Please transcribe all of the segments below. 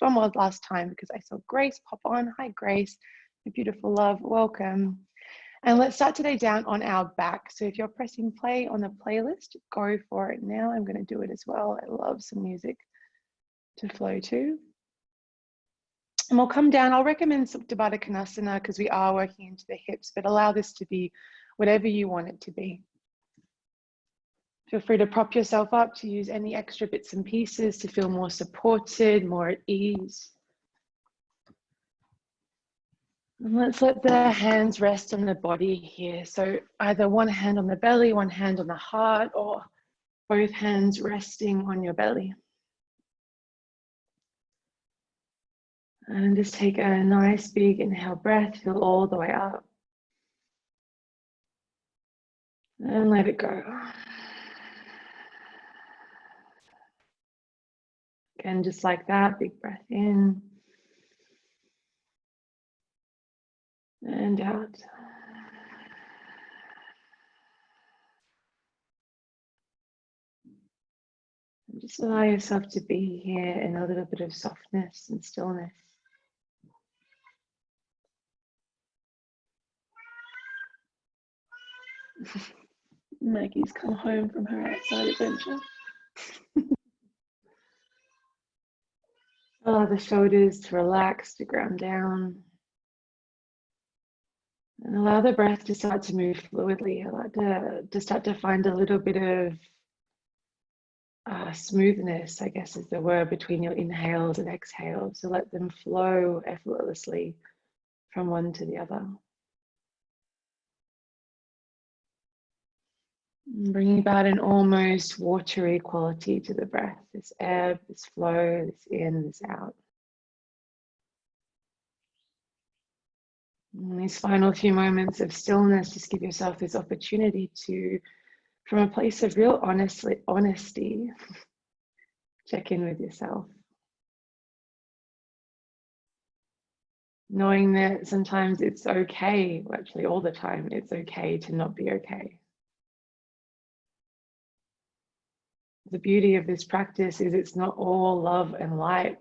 One more last time because I saw Grace pop on. Hi, Grace, my beautiful love, welcome. And let's start today down on our back. So if you're pressing play on the playlist, go for it now. I'm going to do it as well. I love some music to flow to. And we'll come down. I'll recommend Supta Baddha Konasana because we are working into the hips, but allow this to be whatever you want it to be. Feel free to prop yourself up, to use any extra bits and pieces to feel more supported, more at ease. And let's let the hands rest on the body here. So either one hand on the belly, one hand on the heart, or both hands resting on your belly. And just take a nice big inhale breath, feel all the way up. And let it go. Again, just like that, big breath in. And out. And just allow yourself to be here in a little bit of softness and stillness. Maggie's come home from her outside adventure. Allow the shoulders to relax, to ground down. And allow the breath to start to move fluidly. Allow to start to find a little bit of smoothness, I guess is the word, between your inhales and exhales. So let them flow effortlessly from one to the other. Bringing about an almost watery quality to the breath. This ebb, this flow, this in, this out. And these final few moments of stillness, just give yourself this opportunity to, from a place of real honesty, check in with yourself. Knowing that sometimes it's okay, well, actually all the time, it's okay to not be okay. The beauty of this practice is it's not all love and light.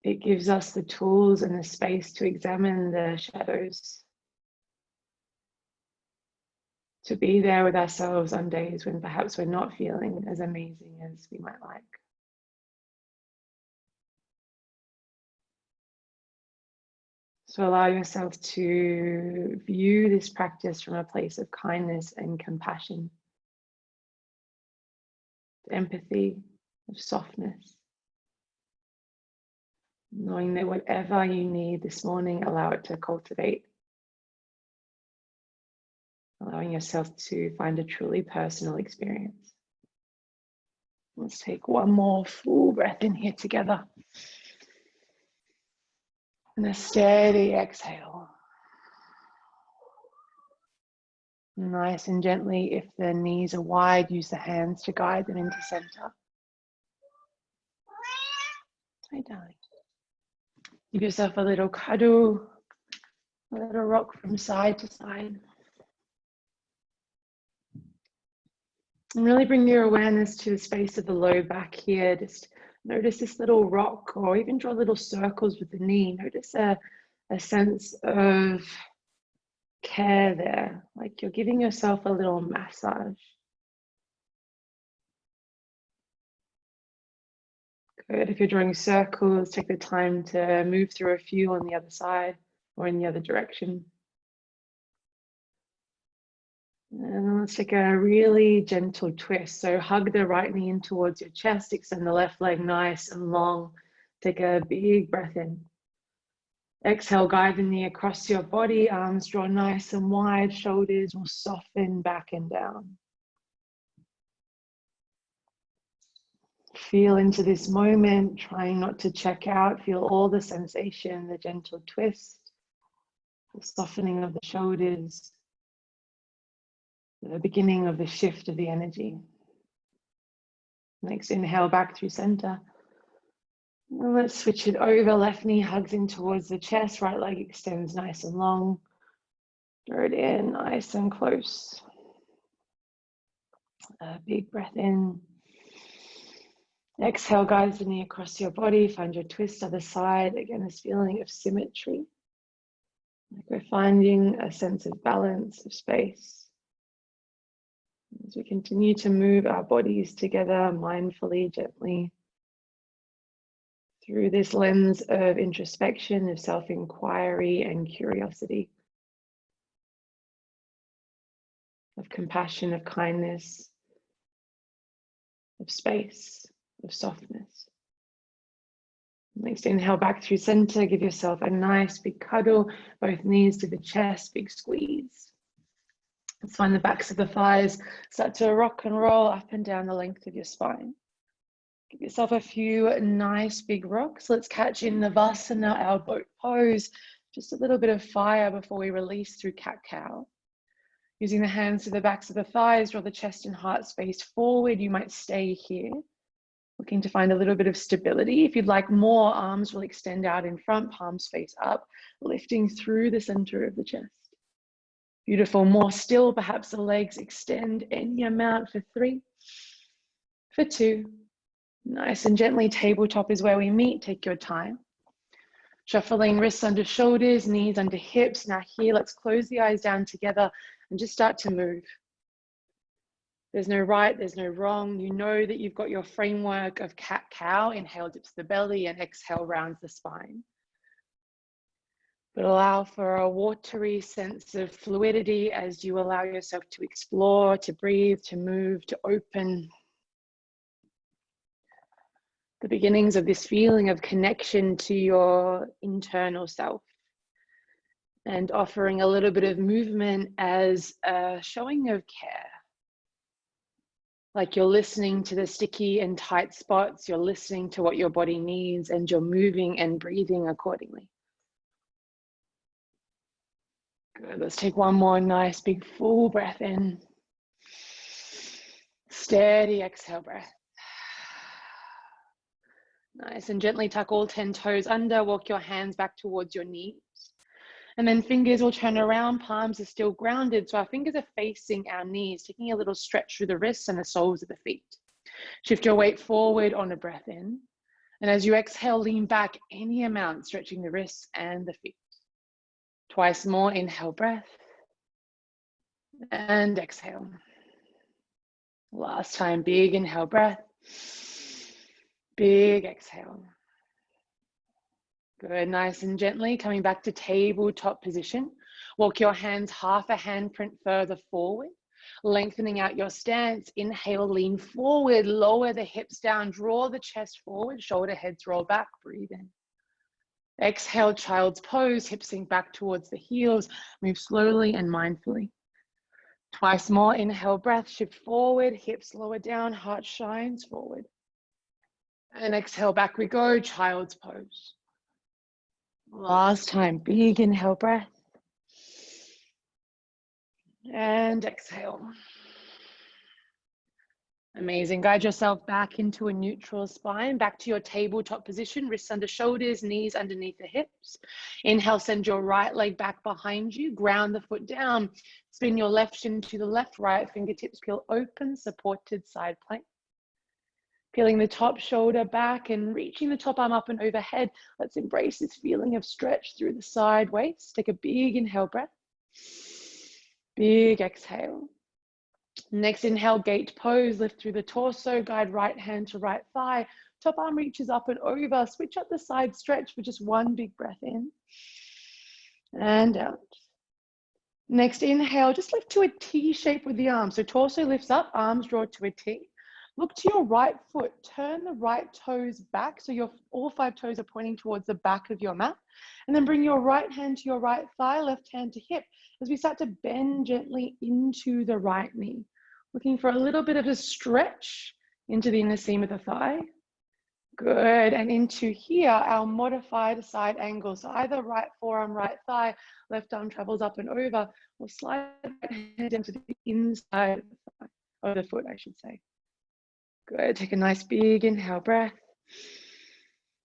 It gives us the tools and the space to examine the shadows, to be there with ourselves on days when perhaps we're not feeling as amazing as we might like. So allow yourself to view this practice from a place of kindness and compassion, empathy, of softness. Knowing that whatever you need this morning, allow it to cultivate. Allowing yourself to find a truly personal experience. Let's take one more full breath in here together. And a steady exhale. Nice and gently, if the knees are wide, use the hands to guide them into center. Hi, darling. Give yourself a little cuddle, a little rock from side to side. And really bring your awareness to the space of the low back here. Just notice this little rock, or even draw little circles with the knee. Notice a sense of care there, like you're giving yourself a little massage. Good. If you're drawing circles, take the time to move through a few on the other side or in the other direction. And let's take a really gentle twist. So hug the right knee in towards your chest, extend the left leg nice and long. Take a big breath in. Exhale, guide the knee across your body, arms draw nice and wide, shoulders will soften back and down. Feel into this moment, trying not to check out, feel all the sensation, the gentle twist, the softening of the shoulders, the beginning of the shift of the energy. Next inhale back through center. And let's switch it over. Left knee hugs in towards the chest, right leg extends nice and long. Draw it in nice and close. A big breath in. Exhale, guides the knee across your body. Find your twist other side. Again, this feeling of symmetry. Like we're finding a sense of balance, of space. As we continue to move our bodies together mindfully, gently, through this lens of introspection, of self-inquiry and curiosity, of compassion, of kindness, of space, of softness. Next inhale back through center. Give yourself a nice big cuddle, both knees to the chest, big squeeze. Let's find the backs of the thighs start to rock and roll up and down the length of your spine. Give yourself a few nice big rocks. Let's catch in Navasana, our boat pose. Just a little bit of fire before we release through cat-cow. Using the hands to the backs of the thighs, draw the chest and heart space forward. You might stay here, looking to find a little bit of stability. If you'd like more, arms will extend out in front, palms face up, lifting through the center of the chest. Beautiful. More still, perhaps the legs extend any amount for 3, for 2. Nice and gently, tabletop is where we meet. Take your time. Shuffling wrists under shoulders, knees under hips. Now here, let's close the eyes down together and just start to move. There's no right, there's no wrong. You know that you've got your framework of cat-cow. Inhale, dips the belly, and exhale, rounds the spine. But allow for a watery sense of fluidity as you allow yourself to explore, to breathe, to move, to open. The beginnings of this feeling of connection to your internal self, and offering a little bit of movement as a showing of care. Like you're listening to the sticky and tight spots, you're listening to what your body needs, and you're moving and breathing accordingly. Good, let's take one more nice big full breath in. Steady exhale breath. Nice, and gently tuck all 10 toes under, walk your hands back towards your knees. And then fingers will turn around, palms are still grounded. So our fingers are facing our knees, taking a little stretch through the wrists and the soles of the feet. Shift your weight forward on a breath in. And as you exhale, lean back any amount, stretching the wrists and the feet. Twice more, inhale breath. And exhale. Last time, big inhale breath. Big exhale. Good, nice and gently, coming back to tabletop position. Walk your hands half a handprint further forward, lengthening out your stance. Inhale, lean forward, lower the hips down, draw the chest forward, shoulder heads roll back, breathe in. Exhale, child's pose, hips sink back towards the heels, move slowly and mindfully. Twice more, inhale, breath, shift forward, hips lower down, heart shines forward. And exhale, back we go, child's pose. Last time, big inhale breath. And exhale. Amazing. Guide yourself back into a neutral spine, back to your tabletop position, wrists under shoulders, knees underneath the hips. Inhale, send your right leg back behind you, ground the foot down, spin your left shin to the left, right fingertips peel open, supported side plank. Peeling the top shoulder back and reaching the top arm up and overhead. Let's embrace this feeling of stretch through the side waist. Take a big inhale breath. Big exhale. Next inhale, gate pose. Lift through the torso. Guide right hand to right thigh. Top arm reaches up and over. Switch up the side stretch for just one big breath in. And out. Next inhale, just lift to a T shape with the arms. So torso lifts up, arms draw to a T. Look to your right foot, turn the right toes back so all 5 toes are pointing towards the back of your mat. And then bring your right hand to your right thigh, left hand to hip as we start to bend gently into the right knee. Looking for a little bit of a stretch into the inner seam of the thigh. Good, and into here, our modified side angle. So either right forearm, right thigh, left arm travels up and over, or slide the right hand into the inside of the thigh, or the foot, I should say. Good, take a nice big inhale breath.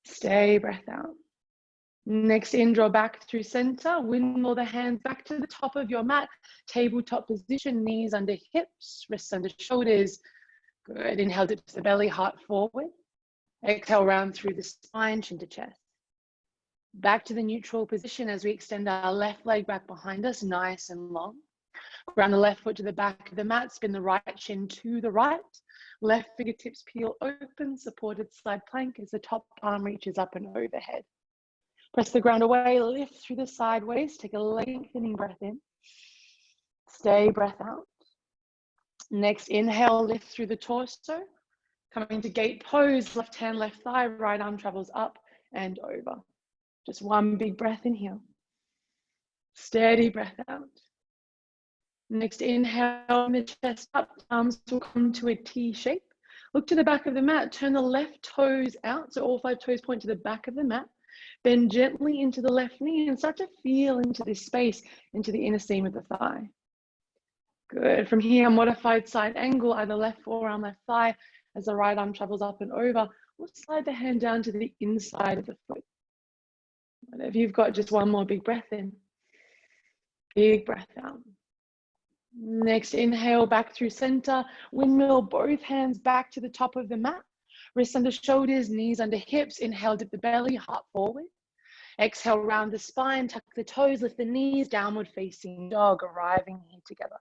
Stay, breath out. Next in, draw back through center, windmill the hands back to the top of your mat, tabletop position, knees under hips, wrists under shoulders. Good, inhale, dip to the belly, heart forward. Exhale, round through the spine, chin to chest. Back to the neutral position as we extend our left leg back behind us, nice and long. Ground the left foot to the back of the mat, spin the right shin to the right. Left fingertips peel open, supported side plank as the top arm reaches up and overhead. Press the ground away, lift through the sideways, take a lengthening breath in. Stay, breath out. Next, inhale, lift through the torso. Coming to gate pose, left hand, left thigh, right arm travels up and over. Just one big breath in here. Steady breath out. Next, inhale, the chest up, arms will come to a T shape. Look to the back of the mat, turn the left toes out, so all 5 toes point to the back of the mat. Bend gently into the left knee and start to feel into this space, into the inner seam of the thigh. Good. From here, modified side angle, either left forearm, left thigh, as the right arm travels up and over, or slide the hand down to the inside of the foot. If you've got just one more big breath in, big breath out. Next, inhale back through center, windmill, both hands back to the top of the mat, wrists under shoulders, knees under hips. Inhale, dip the belly, heart forward. Exhale, round the spine, tuck the toes, lift the knees, downward facing dog, arriving here together.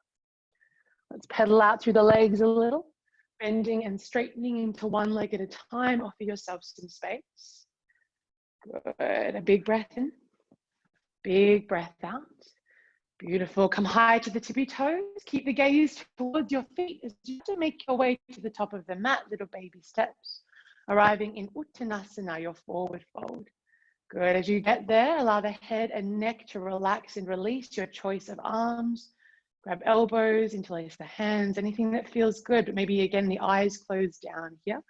Let's pedal out through the legs a little, bending and straightening into one leg at a time. Offer yourself some space. Good. A big breath in, big breath out. Beautiful. Come high to the tippy toes. Keep the gaze towards your feet as you make your way to the top of the mat, little baby steps. Arriving in Uttanasana, your forward fold. Good. As you get there, allow the head and neck to relax and release your choice of arms. Grab elbows, interlace the hands, anything that feels good. But maybe again, the eyes closed down here.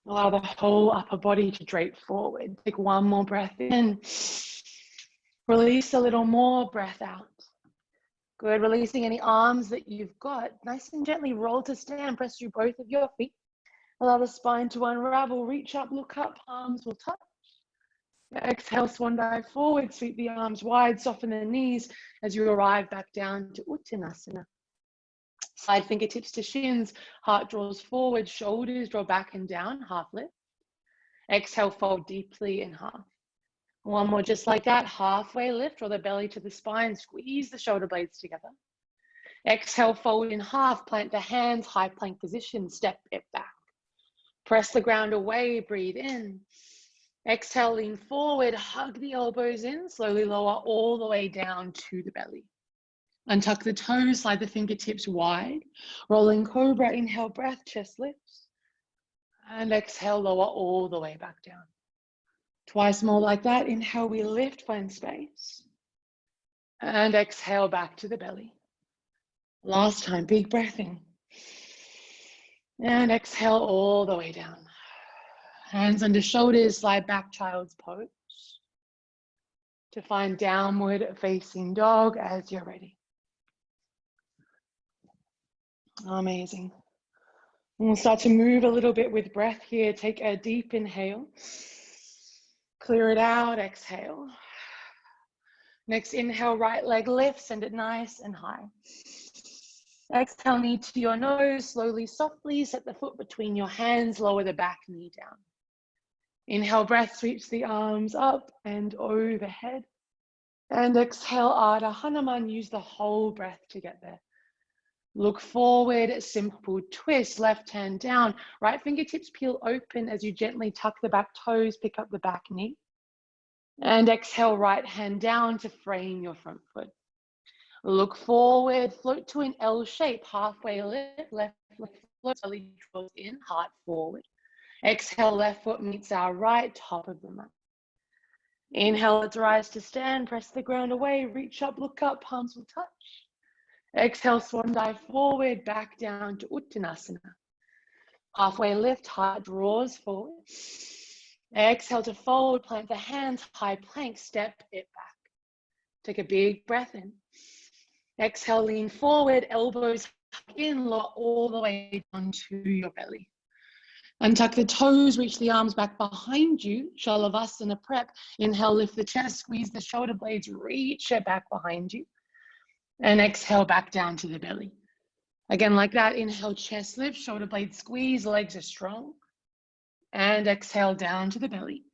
Allow the whole upper body to drape forward. Take one more breath in. Release a little more, breath out. Good, releasing any arms that you've got. Nice and gently roll to stand, press through both of your feet. Allow the spine to unravel, reach up, look up, palms will touch. Exhale, swan dive forward, sweep the arms wide, soften the knees as you arrive back down to Uttanasana. Side fingertips to shins, heart draws forward, shoulders draw back and down, half lift. Exhale, fold deeply in half. One more just like that, halfway lift, draw the belly to the spine, squeeze the shoulder blades together. Exhale, fold in half, plant the hands, high plank position, step it back. Press the ground away, breathe in. Exhale, lean forward, hug the elbows in, slowly lower all the way down to the belly. Untuck the toes, slide the fingertips wide. Rolling cobra, inhale, breath, chest lifts. And exhale, lower all the way back down. Twice more like that. Inhale, we lift, find space. And exhale, back to the belly. Last time, big breath in. And exhale all the way down. Hands under shoulders, slide back, child's pose. To find downward facing dog as you're ready. Amazing. And we'll start to move a little bit with breath here. Take a deep inhale. Clear it out, exhale. Next, inhale, right leg lift, send it nice and high. Exhale, knee to your nose, slowly, softly, set the foot between your hands, lower the back knee down. Inhale, breath sweeps the arms up and overhead. And exhale, Ardha Hanuman, use the whole breath to get there. Look forward, simple twist, left hand down, right fingertips peel open as you gently tuck the back toes, pick up the back knee. And exhale, right hand down to frame your front foot. Look forward, float to an L shape, halfway lift, left foot slowly draws in, heart forward. Exhale, left foot meets our right, top of the mat. Inhale, let's rise to stand, press the ground away, reach up, look up, palms will touch. Exhale, swan dive forward, back down to Uttanasana. Halfway lift, heart draws forward. Exhale to fold, plant the hands, high plank, step it back. Take a big breath in. Exhale, lean forward, elbows in, lower all the way down to your belly. Untuck the toes, reach the arms back behind you, Shalavasana prep. Inhale, lift the chest, squeeze the shoulder blades, reach it back behind you. And exhale, back down to the belly. Again, like that, inhale, chest lift, shoulder blades squeeze, legs are strong. And exhale down to the belly.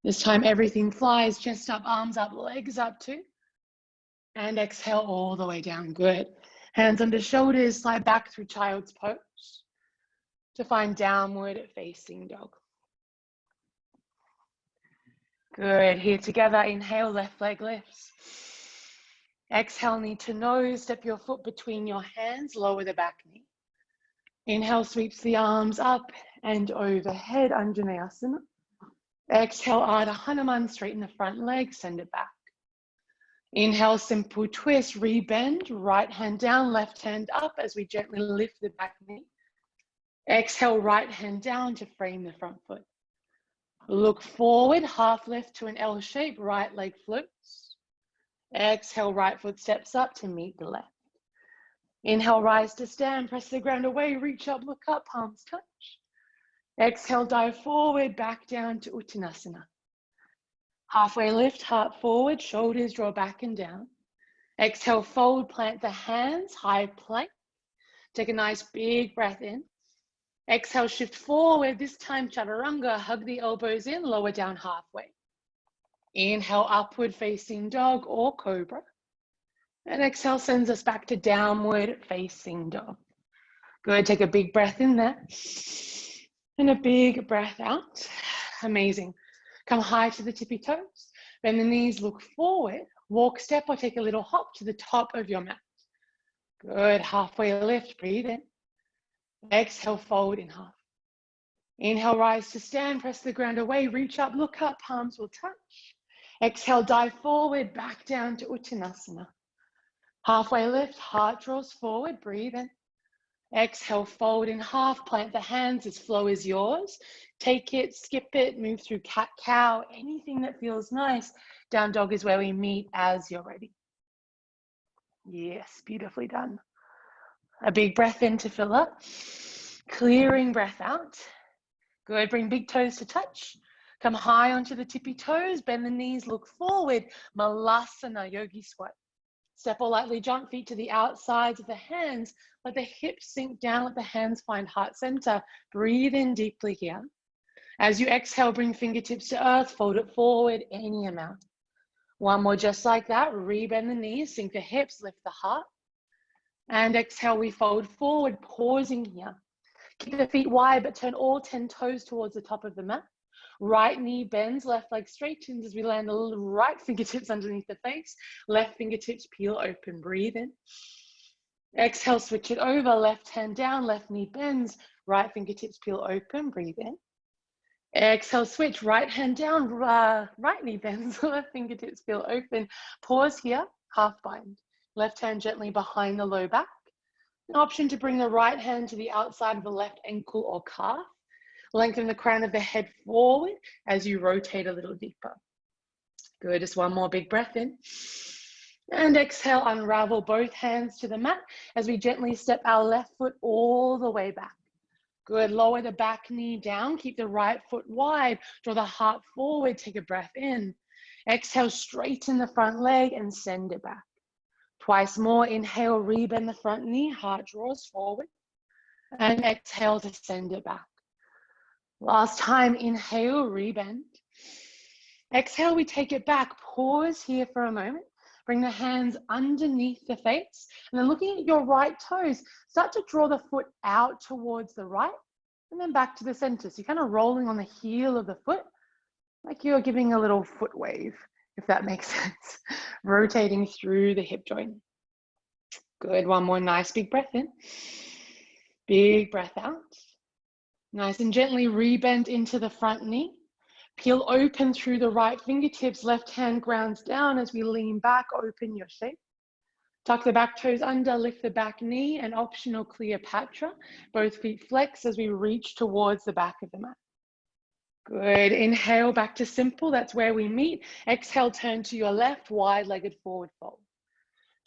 This time everything flies, chest up, arms up, legs up too. And exhale all the way down, good. Hands under shoulders, slide back through child's pose to find downward facing dog. Good, here together, inhale, left leg lifts. Exhale, knee to nose, step your foot between your hands, lower the back knee. Inhale, sweeps the arms up and overhead, Anjaneyasana. Exhale, Ardha Hanuman, straighten the front leg, send it back. Inhale, simple twist, rebend, right hand down, left hand up as we gently lift the back knee. Exhale, right hand down to frame the front foot. Look forward, half lift to an L shape, right leg floats. Exhale, right foot steps up to meet the left. Inhale, rise to stand, press the ground away, reach up, look up, palms touch. Exhale, dive forward, back down to Uttanasana. Halfway lift, heart forward, shoulders draw back and down. Exhale, fold, plant the hands, high plank. Take a nice big breath in. Exhale, shift forward, this time chaturanga, hug the elbows in, lower down halfway. Inhale, upward facing dog or cobra. And exhale sends us back to downward facing dog. Good, take a big breath in there. And a big breath out. Amazing. Come high to the tippy toes. Bend the knees, look forward. Walk, step, or take a little hop to the top of your mat. Good, halfway lift, breathe in. Exhale, fold in half. Inhale, rise to stand, press the ground away, reach up, look up, palms will touch. Exhale, dive forward, back down to Uttanasana. Halfway lift, heart draws forward, breathe in. Exhale, fold in half, plant the hands, this flow is yours. Take it, skip it, move through cat-cow, anything that feels nice. Down dog is where we meet as you're ready. Yes, beautifully done. A big breath in to fill up. Clearing breath out. Good, bring big toes to touch. Come high onto the tippy toes, bend the knees, look forward. Malasana, yogi squat. Step or lightly jump, feet to the outsides of the hands. Let the hips sink down, let the hands find heart center. Breathe in deeply here. As you exhale, bring fingertips to earth, fold it forward, any amount. One more just like that, rebend the knees, sink the hips, lift the heart. And exhale, we fold forward, pausing here. Keep the feet wide, but turn all 10 toes towards the top of the mat. Right knee bends, left leg straightens as we land the right fingertips underneath the face. Left fingertips peel open, breathe in. Exhale, switch it over, left hand down, left knee bends, right fingertips peel open, breathe in. Exhale, switch, right hand down, right knee bends, left fingertips peel open. Pause here, half bind. Left hand gently behind the low back. An option to bring the right hand to the outside of the left ankle or calf. Lengthen the crown of the head forward as you rotate a little deeper. Good, just one more big breath in. And exhale, unravel both hands to the mat as we gently step our left foot all the way back. Good, lower the back knee down, keep the right foot wide, draw the heart forward, take a breath in. Exhale, straighten the front leg and send it back. Twice more, inhale, rebend the front knee, heart draws forward. And exhale to send it back. Last time, inhale, rebend. Exhale, we take it back. Pause here for a moment. Bring the hands underneath the face. And then looking at your right toes, start to draw the foot out towards the right and then back to the center. So you're kind of rolling on the heel of the foot, like you're giving a little foot wave, if that makes sense. Rotating through the hip joint. Good, one more nice big breath in. Big breath out. Nice and gently rebend into the front knee. Peel open through the right fingertips, left hand grounds down as we lean back, open your shape. Tuck the back toes under, lift the back knee, and optional Cleopatra. Both feet flex as we reach towards the back of the mat. Good, inhale back to simple, that's where we meet. Exhale, turn to your left, wide-legged forward fold.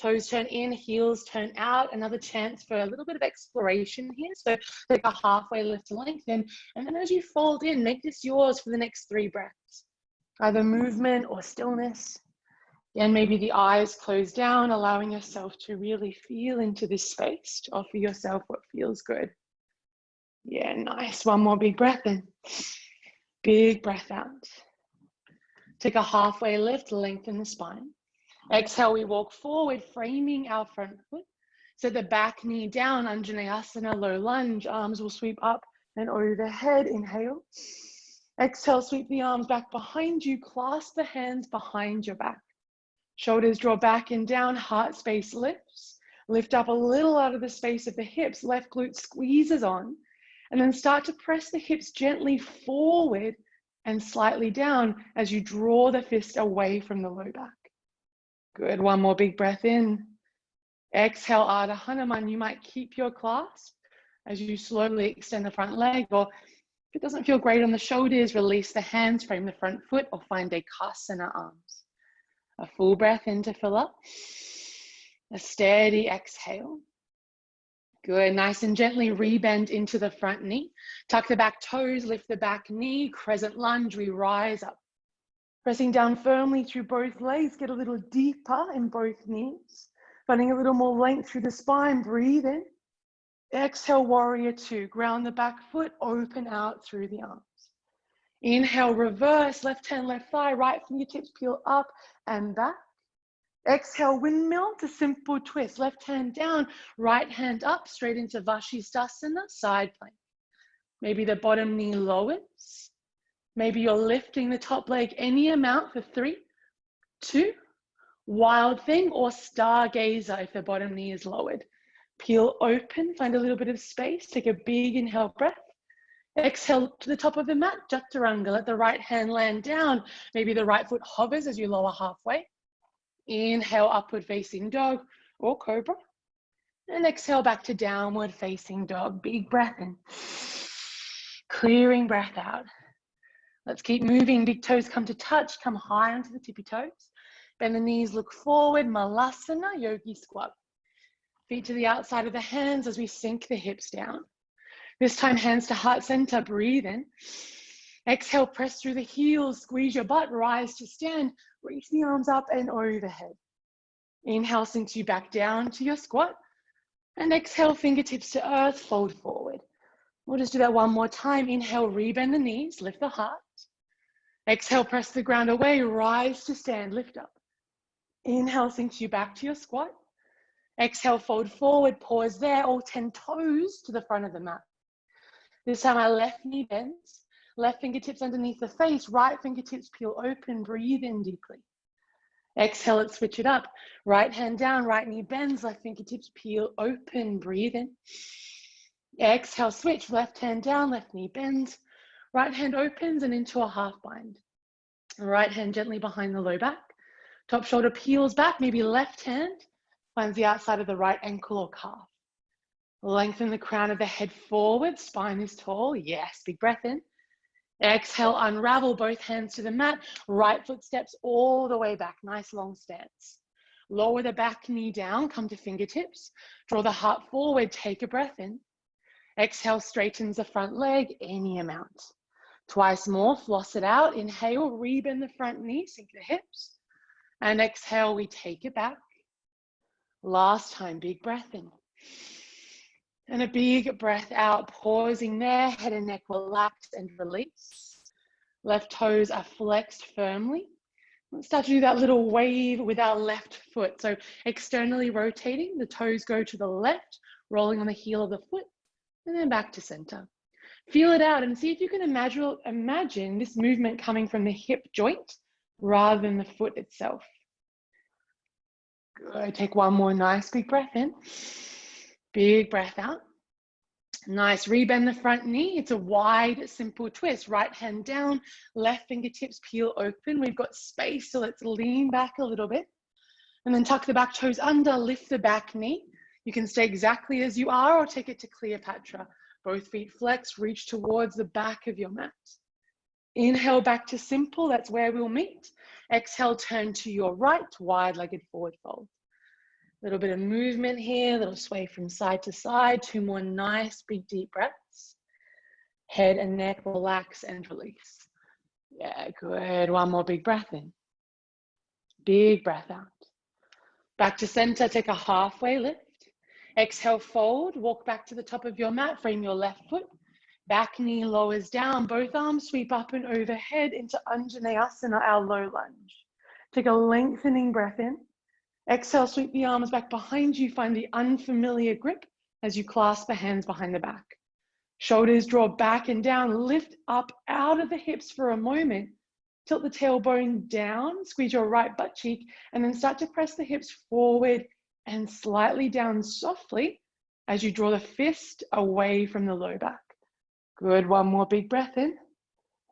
Toes turn in, heels turn out. Another chance for a little bit of exploration here. So take a halfway lift to lengthen. And then as you fold in, make this yours for the next 3 breaths. Either movement or stillness. And maybe the eyes close down, allowing yourself to really feel into this space, to offer yourself what feels good. Yeah, nice. One more big breath in. Big breath out. Take a halfway lift, lengthen the spine. Exhale, we walk forward, framing our front foot. Set the back knee down, Anjaneyasana, low lunge. Arms will sweep up and overhead. Inhale. Exhale, sweep the arms back behind you. Clasp the hands behind your back. Shoulders draw back and down, heart space lifts. Lift up a little out of the space of the hips. Left glute squeezes on. And then start to press the hips gently forward and slightly down as you draw the fist away from the low back. Good. One more big breath in. Exhale, Ardha Hanuman. You might keep your clasp as you slowly extend the front leg, or if it doesn't feel great on the shoulders, release the hands, frame the front foot, or find a Kasana arms. A full breath in to fill up. A steady exhale. Good. Nice and gently rebend into the front knee. Tuck the back toes, lift the back knee, crescent lunge, we rise up. Pressing down firmly through both legs, get a little deeper in both knees. Finding a little more length through the spine, breathe in. Exhale, warrior two. Ground the back foot, open out through the arms. Inhale, reverse, left hand, left thigh, right fingertips peel up and back. Exhale, windmill to simple twist. Left hand down, right hand up, straight into Vashisthasana, side plank. Maybe the bottom knee lowers. Maybe you're lifting the top leg any amount for 3, 2, wild thing, or stargazer if the bottom knee is lowered. Peel open, find a little bit of space, take a big inhale breath. Exhale to the top of the mat, Chaturanga. Let the right hand land down. Maybe the right foot hovers as you lower halfway. Inhale, upward facing dog or cobra. And exhale back to downward facing dog. Big breath in. Clearing breath out. Let's keep moving. Big toes come to touch. Come high onto the tippy toes. Bend the knees, look forward. Malasana, yogi squat. Feet to the outside of the hands as we sink the hips down. This time, hands to heart center. Breathe in. Exhale, press through the heels. Squeeze your butt. Rise to stand. Reach the arms up and overhead. Inhale sinks you back down to your squat. And exhale, fingertips to earth. Fold forward. We'll just do that one more time. Inhale, rebend the knees. Lift the heart. Exhale, press the ground away. Rise to stand. Lift up. Inhale sinks you back to your squat. Exhale, fold forward. Pause there. All 10 toes to the front of the mat. This time, our left knee bends. Left fingertips underneath the face. Right fingertips peel open. Breathe in deeply. Exhale, let's switch it up. Right hand down. Right knee bends. Left fingertips peel open. Breathe in. Exhale, switch. Left hand down. Left knee bends. Right hand opens and into a half bind. Right hand gently behind the low back. Top shoulder peels back. Maybe left hand finds the outside of the right ankle or calf. Lengthen the crown of the head forward. Spine is tall. Yes, big breath in. Exhale, unravel both hands to the mat. Right foot steps all the way back. Nice long stance. Lower the back knee down. Come to fingertips. Draw the heart forward. Take a breath in. Exhale, straightens the front leg any amount. Twice more. Floss it out. Inhale, rebend the front knee. Sink the hips. And exhale, we take it back. Last time, big breath in. And a big breath out, pausing there, head and neck relaxed and release. Left toes are flexed firmly. Let's start to do that little wave with our left foot. So externally rotating, the toes go to the left, rolling on the heel of the foot, and then back to center. Feel it out and see if you can imagine this movement coming from the hip joint rather than the foot itself. Good. Take one more nice big breath in. Big breath out. Nice. Rebend the front knee. It's a wide, simple twist. Right hand down, left fingertips peel open. We've got space, so let's lean back a little bit. And then tuck the back toes under, lift the back knee. You can stay exactly as you are or take it to Cleopatra. Both feet flex, reach towards the back of your mat. Inhale back to simple. That's where we'll meet. Exhale, turn to your right, wide-legged forward fold. A little bit of movement here, a little sway from side to side. 2 more nice, big, deep breaths. Head and neck relax and release. Yeah, good. One more big breath in. Big breath out. Back to center, take a halfway lift. Exhale, fold, walk back to the top of your mat, frame your left foot. Back knee lowers down, both arms sweep up and overhead into Anjaneyasana, our low lunge. Take a lengthening breath in. Exhale, sweep the arms back behind you. Find the unfamiliar grip as you clasp the hands behind the back. Shoulders draw back and down, lift up out of the hips for a moment. Tilt the tailbone down, squeeze your right butt cheek, and then start to press the hips forward and slightly down softly as you draw the fist away from the low back. Good, one more big breath in.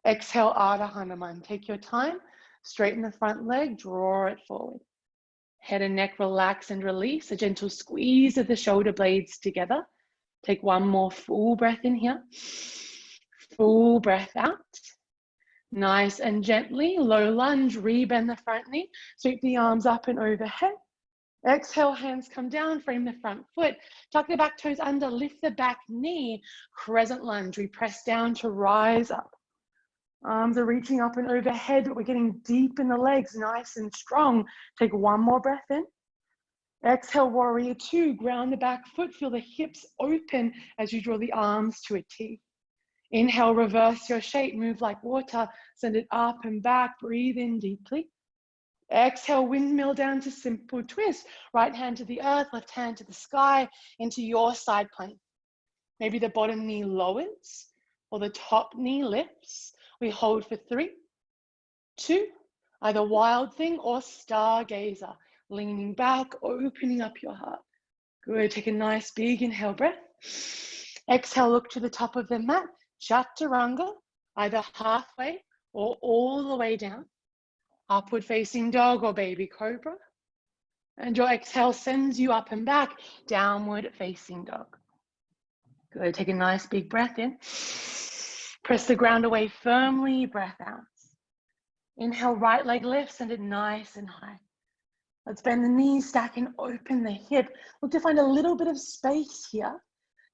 Exhale, Ardha Hanuman. Take your time, straighten the front leg, draw it forward. Head and neck relax and release, a gentle squeeze of the shoulder blades together. Take one more full breath in here. Full breath out. Nice and gently, low lunge, rebend the front knee, sweep the arms up and overhead. Exhale, hands come down, frame the front foot, tuck the back toes under, lift the back knee, crescent lunge. We press down to rise up. Arms are reaching up and overhead, but we're getting deep in the legs, nice and strong. Take one more breath in. Exhale, warrior two, ground the back foot, feel the hips open as you draw the arms to a T. Inhale, reverse your shape, move like water, send it up and back, breathe in deeply. Exhale, windmill down to simple twist. Right hand to the earth, left hand to the sky, into your side plank. Maybe the bottom knee lowers or the top knee lifts. We hold for 3, 2, either wild thing or stargazer. Leaning back, opening up your heart. Good, take a nice big inhale breath. Exhale, look to the top of the mat. Chaturanga, either halfway or all the way down. Upward facing dog or baby cobra. And your exhale sends you up and back, downward facing dog. Good, take a nice big breath in. Press the ground away firmly, breath out. Inhale, right leg lifts, send it nice and high. Let's bend the knees, stack and open the hip. Look to find a little bit of space here,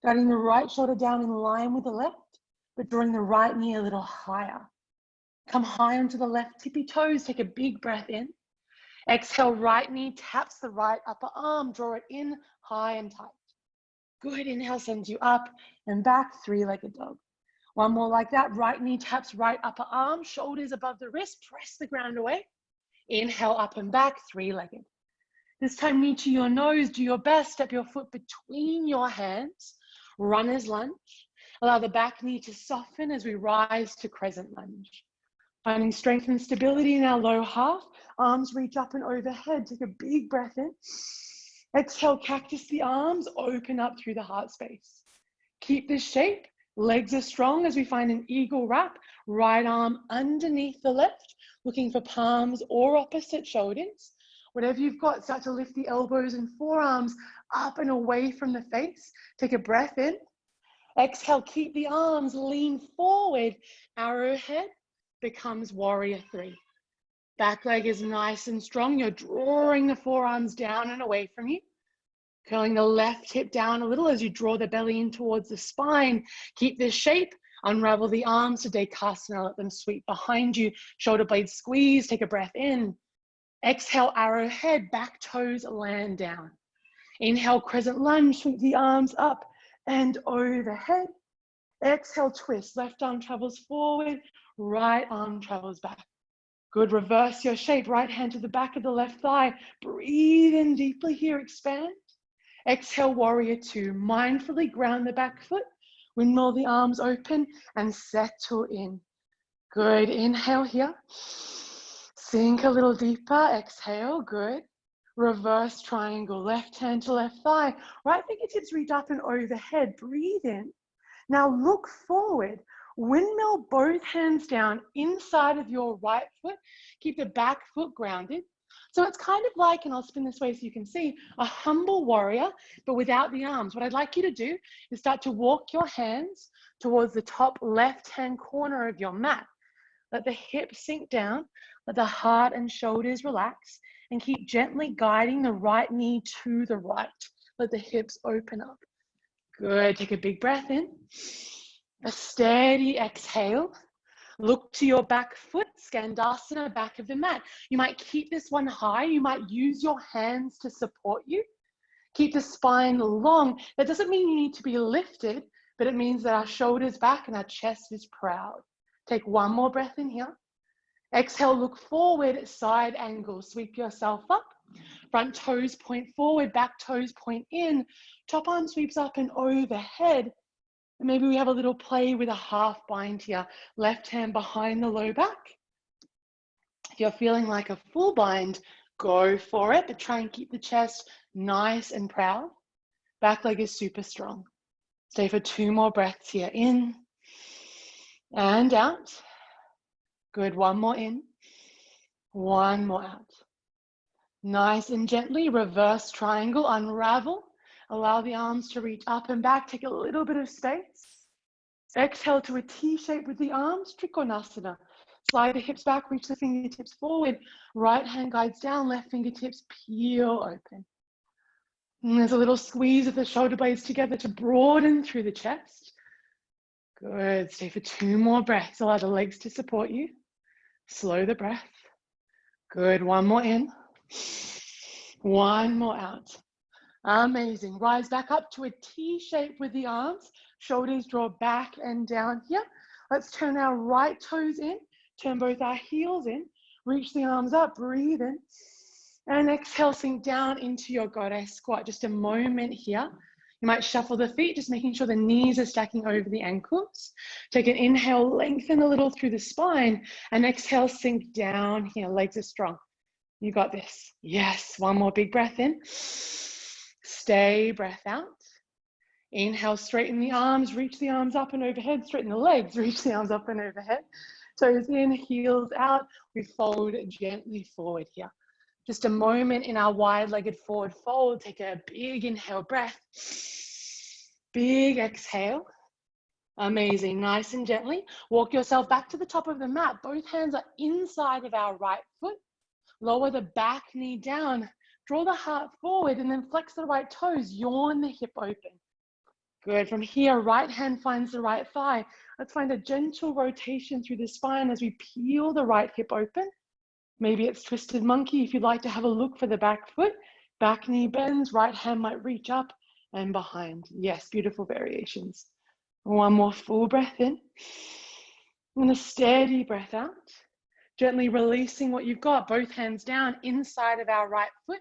guiding the right shoulder down in line with the left, but drawing the right knee a little higher. Come high onto the left tippy toes, take a big breath in. Exhale, right knee taps the right upper arm, draw it in high and tight. Good, inhale sends you up and back, three-legged dog. One more like that, right knee taps right upper arm, shoulders above the wrist, press the ground away. Inhale, up and back, three-legged. This time, knee to your nose, do your best, step your foot between your hands, runner's lunge. Allow the back knee to soften as we rise to crescent lunge. Finding strength and stability in our low half, arms reach up and overhead, take a big breath in. Exhale, cactus the arms, open up through the heart space. Keep this shape. Legs are strong as we find an eagle wrap, right arm underneath the left, looking for palms or opposite shoulders. Whatever you've got, start to lift the elbows and forearms up and away from the face. Take a breath in. Exhale, keep the arms, lean forward. Arrowhead becomes warrior 3. Back leg is nice and strong. You're drawing the forearms down and away from you. Curling the left hip down a little as you draw the belly in towards the spine. Keep this shape. Unravel the arms to Dekasana. Let them sweep behind you. Shoulder blades squeeze. Take a breath in. Exhale, arrowhead. Back toes land down. Inhale, crescent lunge. Sweep the arms up and overhead. Exhale, twist. Left arm travels forward. Right arm travels back. Good. Reverse your shape. Right hand to the back of the left thigh. Breathe in deeply here. Expand. Exhale, warrior 2. Mindfully ground the back foot. Windmill the arms open and settle in. Good. Inhale here. Sink a little deeper. Exhale. Good. Reverse triangle. Left hand to left thigh. Right fingertips reach up and overhead. Breathe in. Now look forward. Windmill both hands down inside of your right foot. Keep the back foot grounded. So it's kind of like, and I'll spin this way so you can see, a humble warrior, but without the arms. What I'd like you to do is start to walk your hands towards the top left-hand corner of your mat. Let the hips sink down, let the heart and shoulders relax, and keep gently guiding the right knee to the right. Let the hips open up. Good, take a big breath in. A steady exhale. Look to your back foot, Skandasana, back of the mat. You might keep this one high. You might use your hands to support you. Keep the spine long. That doesn't mean you need to be lifted, but it means that our shoulders back and our chest is proud. Take one more breath in here. Exhale, look forward, side angle. Sweep yourself up. Front toes point forward, back toes point in. Top arm sweeps up and overhead. And maybe we have a little play with a half bind here. Left hand behind the low back. If you're feeling like a full bind, go for it, but try and keep the chest nice and proud. Back leg is super strong. Stay for 2 more breaths here. In and out. Good, 1 more in, 1 more out. Nice and gently, reverse triangle, unravel. Allow the arms to reach up and back. Take a little bit of space. Exhale to a T shape with the arms, Trikonasana. Slide the hips back, reach the fingertips forward. Right hand guides down, left fingertips peel open. And there's a little squeeze of the shoulder blades together to broaden through the chest. Good, stay for 2 more breaths. Allow the legs to support you. Slow the breath. Good, 1 more in, 1 more out. Amazing. Rise back up to a T shape with the arms. Shoulders draw back and down here. Let's turn our right toes in. Turn both our heels in. Reach the arms up. Breathe in. And exhale, sink down into your goddess squat. Just a moment here. You might shuffle the feet, just making sure the knees are stacking over the ankles. Take an inhale, lengthen a little through the spine. And exhale, sink down here. Legs are strong. You got this. Yes. 1 more big breath in. Stay, breath out. Inhale, straighten the arms, reach the arms up and overhead, straighten the legs, reach the arms up and overhead. Toes in, heels out. We fold gently forward here. Just a moment in our wide-legged forward fold. Take a big inhale breath. Big exhale. Amazing. Nice and gently. Walk yourself back to the top of the mat. Both hands are inside of our right foot. Lower the back knee down. Draw the heart forward and then flex the right toes. Yawn the hip open. Good. From here, right hand finds the right thigh. Let's find a gentle rotation through the spine as we peel the right hip open. Maybe it's twisted monkey if you'd like to have a look for the back foot. Back knee bends, right hand might reach up and behind. Yes, beautiful variations. 1 more full breath in. And a steady breath out. Gently releasing what you've got. Both hands down inside of our right foot.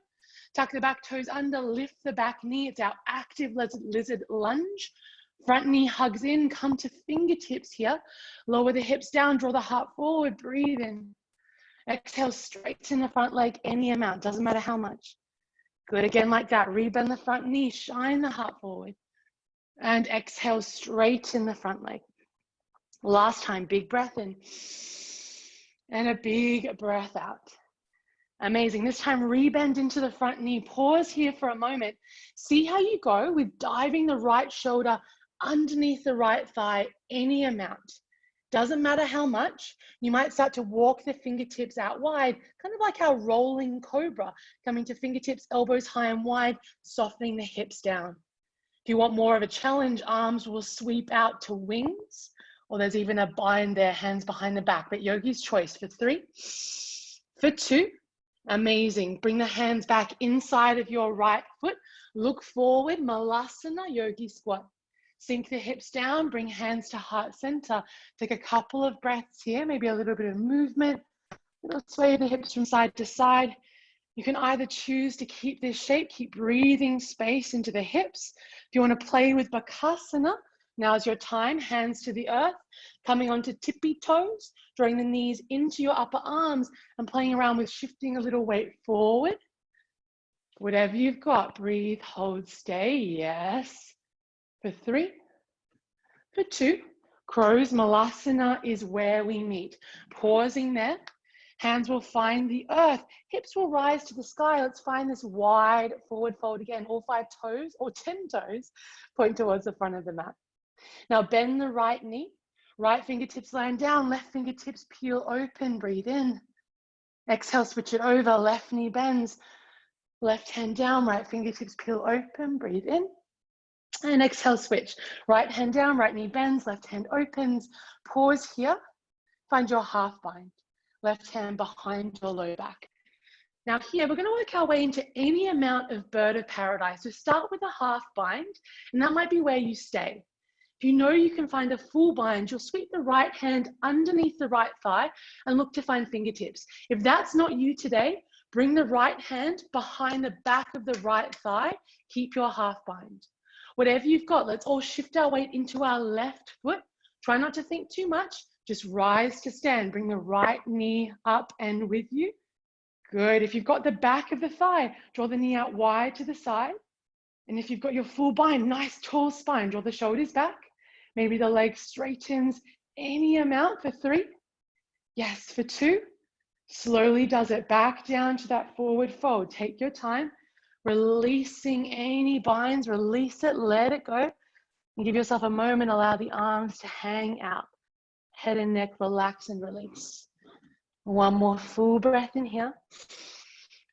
Tuck the back toes under, lift the back knee. It's our active lizard lunge. Front knee hugs in, come to fingertips here. Lower the hips down, draw the heart forward, breathe in. Exhale, straighten the front leg any amount, doesn't matter how much. Good, again like that. Rebend the front knee, shine the heart forward. And exhale, straighten the front leg. Last time, big breath in. And a big breath out. Amazing. This time, rebend into the front knee. Pause here for a moment. See how you go with diving the right shoulder underneath the right thigh, any amount. Doesn't matter how much. You might start to walk the fingertips out wide, kind of like our rolling cobra, coming to fingertips, elbows high and wide, softening the hips down. If you want more of a challenge, arms will sweep out to wings, or there's even a bind there, hands behind the back, but yogi's choice for 3, for 2. Amazing. Bring the hands back inside of your right foot. Look forward, Malasana, yogi squat. Sink the hips down, bring hands to heart center. Take a couple of breaths here, maybe a little bit of movement, a little sway of the hips from side to side. You can either choose to keep this shape, keep breathing space into the hips. If you want to play with Bakasana, now's your time, hands to the earth, coming onto tippy toes, drawing the knees into your upper arms and playing around with shifting a little weight forward. Whatever you've got, breathe, hold, stay, yes. For 3, for 2, Crow's Malasana is where we meet. Pausing there, hands will find the earth, hips will rise to the sky. Let's find this wide forward fold again. All 5 toes or 10 toes point towards the front of the mat. Now bend the right knee, right fingertips land down, left fingertips peel open, breathe in. Exhale, switch it over, left knee bends, left hand down, right fingertips peel open, breathe in. And exhale, switch. Right hand down, right knee bends, left hand opens. Pause here, find your half bind. Left hand behind your low back. Now here, we're gonna work our way into any amount of bird of paradise. So start with a half bind, and that might be where you stay. If you know you can find a full bind, you'll sweep the right hand underneath the right thigh and look to find fingertips. If that's not you today, bring the right hand behind the back of the right thigh. Keep your half bind. Whatever you've got, let's all shift our weight into our left foot. Try not to think too much. Just rise to stand. Bring the right knee up and with you. Good. If you've got the back of the thigh, draw the knee out wide to the side. And if you've got your full bind, nice tall spine, draw the shoulders back. Maybe the leg straightens any amount for 3. Yes, for 2. Slowly does it back down to that forward fold. Take your time, releasing any binds, release it, let it go. And give yourself a moment, allow the arms to hang out. Head and neck, relax and release. One more full breath in here.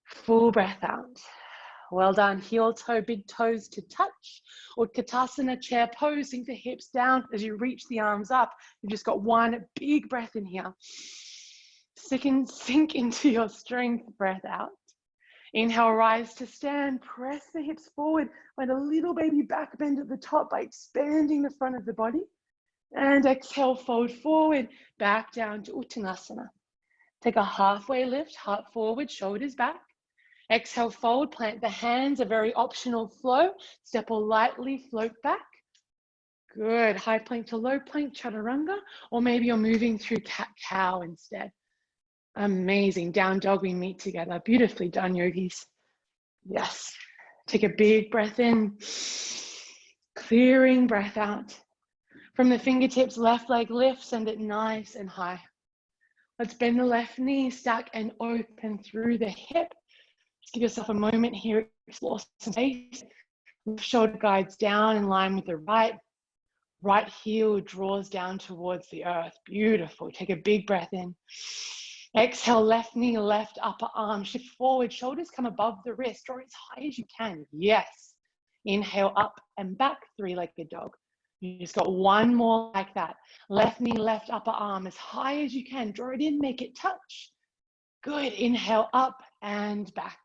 Full breath out. Well done. Heel toe, big toes to touch. Utkatasana, chair pose. Sink the hips down as you reach the arms up. You've just got one big breath in here. Sink into your strength. Breath out. Inhale, rise to stand. Press the hips forward. Find a little baby back bend at the top by expanding the front of the body. And exhale, fold forward. Back down to Uttanasana. Take a halfway lift, heart forward, shoulders back. Exhale, fold, plant the hands, a very optional flow. Step or lightly float back. Good. High plank to low plank, chaturanga, or maybe you're moving through cat-cow instead. Amazing. Down dog, we meet together. Beautifully done, yogis. Yes. Take a big breath in. Clearing breath out. From the fingertips, left leg lift, send it nice and high. Let's bend the left knee, stack and open through the hip. Just give yourself a moment here, explore some space. Left shoulder guides down in line with the right. Right heel draws down towards the earth. Beautiful. Take a big breath in. Exhale, left knee, left upper arm. Shift forward, shoulders come above the wrist. Draw as high as you can. Yes. Inhale, up and back, 3-legged dog. You just got one more like that. Left knee, left upper arm, as high as you can. Draw it in, make it touch. Good. Inhale, up and back.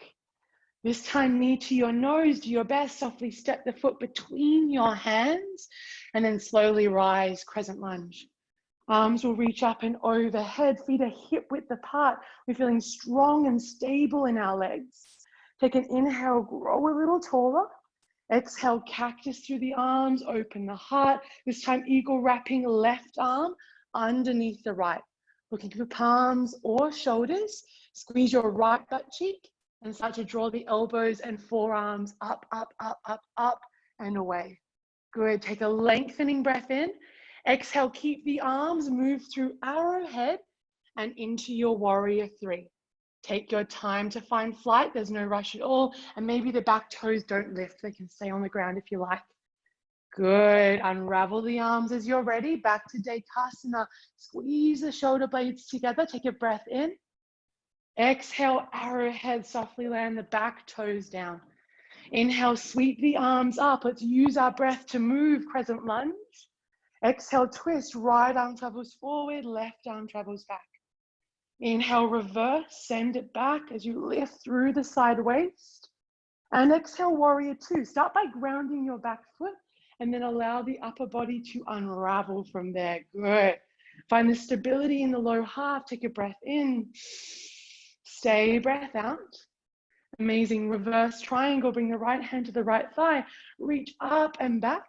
This time, knee to your nose. Do your best. Softly step the foot between your hands and then slowly rise, crescent lunge. Arms will reach up and overhead. Feet are hip width apart. We're feeling strong and stable in our legs. Take an inhale, grow a little taller. Exhale, cactus through the arms, open the heart. This time, eagle wrapping left arm underneath the right. Looking for palms or shoulders. Squeeze your right butt cheek and start to draw the elbows and forearms up, up, up, up, up, and away. Good. Take a lengthening breath in. Exhale, keep the arms, move through arrowhead and into your warrior 3. Take your time to find flight. There's no rush at all. And maybe the back toes don't lift. They can stay on the ground if you like. Good. Unravel the arms as you're ready. Back to Dekasana. Squeeze the shoulder blades together. Take a breath in. Exhale, arrowhead, softly land the back toes down. Inhale, sweep the arms up. Let's use our breath to move, crescent lunge. Exhale, twist, right arm travels forward, left arm travels back. Inhale, reverse, send it back as you lift through the side waist. And exhale, warrior 2. Start by grounding your back foot and then allow the upper body to unravel from there. Good. Find the stability in the low half. Take a breath in. Stay, breath out. Amazing. Reverse triangle. Bring the right hand to the right thigh. Reach up and back.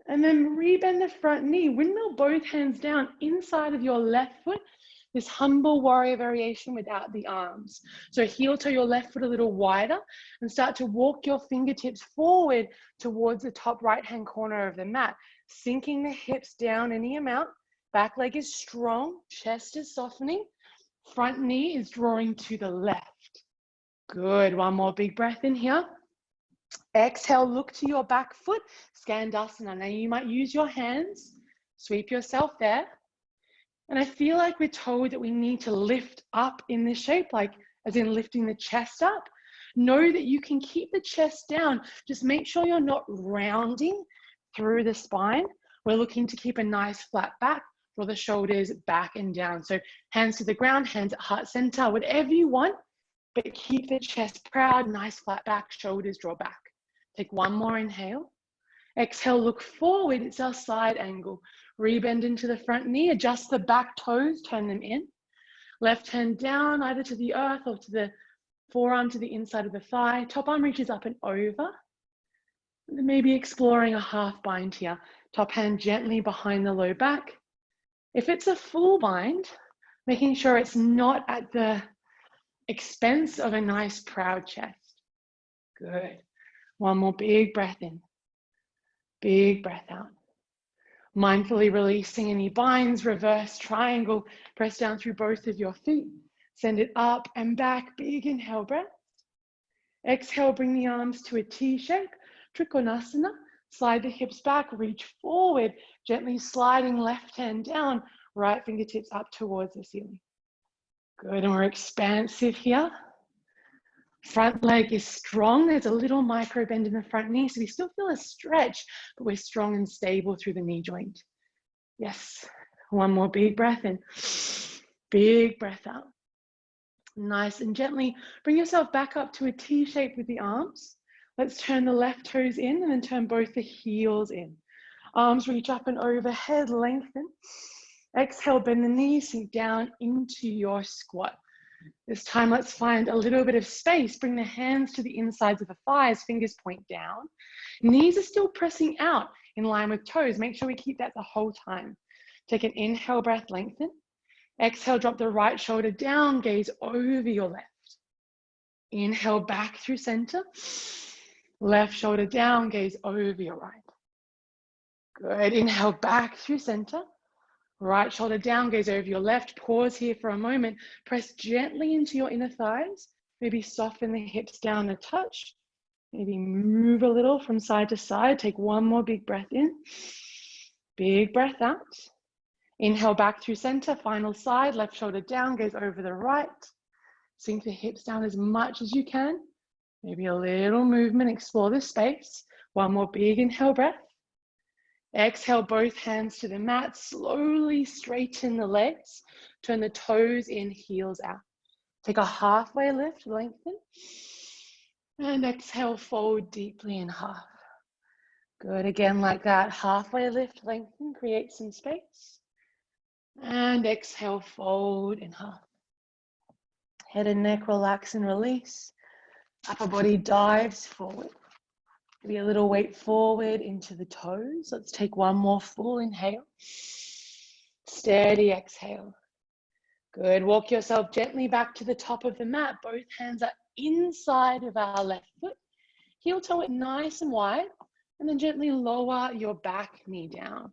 And then rebend the front knee. Windmill both hands down inside of your left foot. This humble warrior variation without the arms. So heel toe your left foot a little wider and start to walk your fingertips forward towards the top right-hand corner of the mat, sinking the hips down any amount. Back leg is strong, chest is softening, front knee is drawing to the left. Good. One more big breath in here. Exhale, look to your back foot, Skandasana. Now you might use your hands, sweep yourself there. And I feel like we're told that we need to lift up in this shape, like as in lifting the chest up. Know that you can keep the chest down. Just make sure you're not rounding through the spine. We're looking to keep a nice flat back, draw the shoulders back and down. So hands to the ground, hands at heart center, whatever you want, but keep the chest proud, nice flat back, shoulders draw back. Take one more inhale. Exhale, look forward. It's our side angle. Rebend into the front knee. Adjust the back toes. Turn them in. Left hand down, either to the earth or to the forearm to the inside of the thigh. Top arm reaches up and over. Maybe exploring a half bind here. Top hand gently behind the low back. If it's a full bind, making sure it's not at the expense of a nice proud chest. Good. One more big breath in. Big breath out. Mindfully releasing any binds, reverse triangle. Press down through both of your feet. Send it up and back. Big inhale breath. Exhale, bring the arms to a T shape. Trikonasana. Slide the hips back, reach forward, gently sliding left hand down, right fingertips up towards the ceiling. Good, and we're expansive here. Front leg is strong. There's a little micro bend in the front knee, so we still feel a stretch, but we're strong and stable through the knee joint. Yes, one more big breath in. Big breath out. Nice and gently bring yourself back up to a T shape with the arms. Let's turn the left toes in and then turn both the heels in. Arms reach up and overhead, lengthen. Exhale, bend the knees, sink down into your squat. This time, let's find a little bit of space. Bring the hands to the insides of the thighs, fingers point down. Knees are still pressing out in line with toes. Make sure we keep that the whole time. Take an inhale breath, lengthen. Exhale, drop the right shoulder down, gaze over your left. Inhale back through center. Left shoulder down, gaze over your right. Good, inhale back through center. Right shoulder down, gaze over your left. Pause here for a moment. Press gently into your inner thighs. Maybe soften the hips down a touch. Maybe move a little from side to side. Take one more big breath in. Big breath out. Inhale back through center, final side. Left shoulder down, gaze over the right. Sink the hips down as much as you can. Maybe a little movement, explore the space. One more big inhale breath. Exhale, both hands to the mat. Slowly straighten the legs. Turn the toes in, heels out. Take a halfway lift, lengthen. And exhale, fold deeply in half. Good, again like that. Halfway lift, lengthen, create some space. And exhale, fold in half. Head and neck relax and release. Upper body dives forward. Maybe a little weight forward into the toes. Let's take one more full inhale. Steady exhale. Good. Walk yourself gently back to the top of the mat. Both hands are inside of our left foot. Heel toe it nice and wide. And then gently lower your back knee down.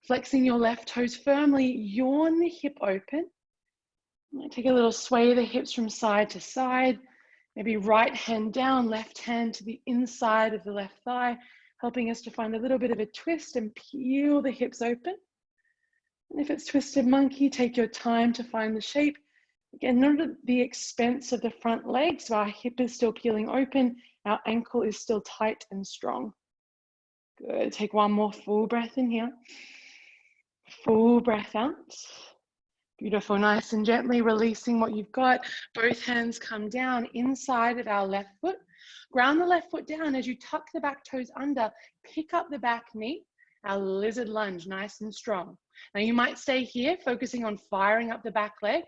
Flexing your left toes firmly. Yawn the hip open. Take a little sway of the hips from side to side. Maybe right hand down, left hand to the inside of the left thigh, helping us to find a little bit of a twist and peel the hips open. And if it's twisted monkey, take your time to find the shape. Again, not at the expense of the front leg, so our hip is still peeling open, our ankle is still tight and strong. Good, take one more full breath in here. Full breath out. Beautiful, nice and gently releasing what you've got. Both hands come down inside of our left foot. Ground the left foot down as you tuck the back toes under. Pick up the back knee, our lizard lunge, nice and strong. Now you might stay here, focusing on firing up the back leg.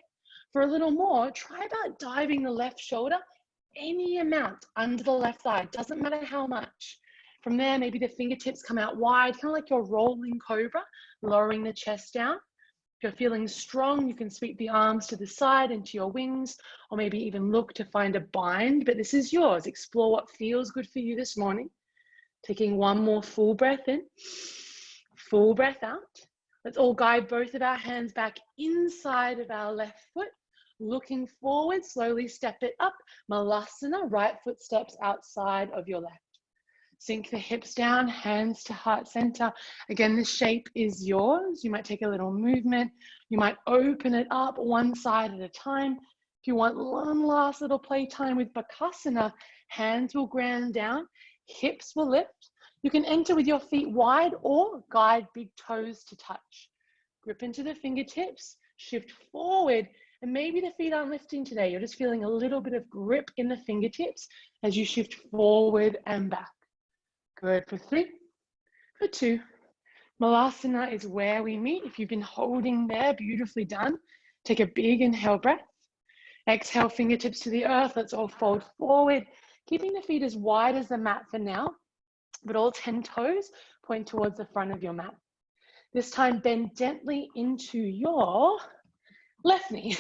For a little more, try about diving the left shoulder any amount under the left thigh. Doesn't matter how much. From there, maybe the fingertips come out wide, kind of like your rolling cobra, lowering the chest down. If you're feeling strong, you can sweep the arms to the side into your wings, or maybe even look to find a bind, but this is yours. Explore what feels good for you this morning. Taking one more full breath in, full breath out. Let's all guide both of our hands back inside of our left foot. Looking forward, slowly step it up. Malasana, right foot steps outside of your left. Sink the hips down, hands to heart center. Again, the shape is yours. You might take a little movement. You might open it up one side at a time. If you want one last little playtime with Bakasana, hands will ground down, hips will lift. You can enter with your feet wide or guide big toes to touch. Grip into the fingertips, shift forward, and maybe the feet aren't lifting today. You're just feeling a little bit of grip in the fingertips as you shift forward and back. Good for 3, For 2. Malasana is where we meet. If you've been holding there, beautifully done. Take a big inhale breath. Exhale, fingertips to the earth. Let's all fold forward, keeping the feet as wide as the mat for now, but all 10 toes point towards the front of your mat. This time, bend gently into your left knee.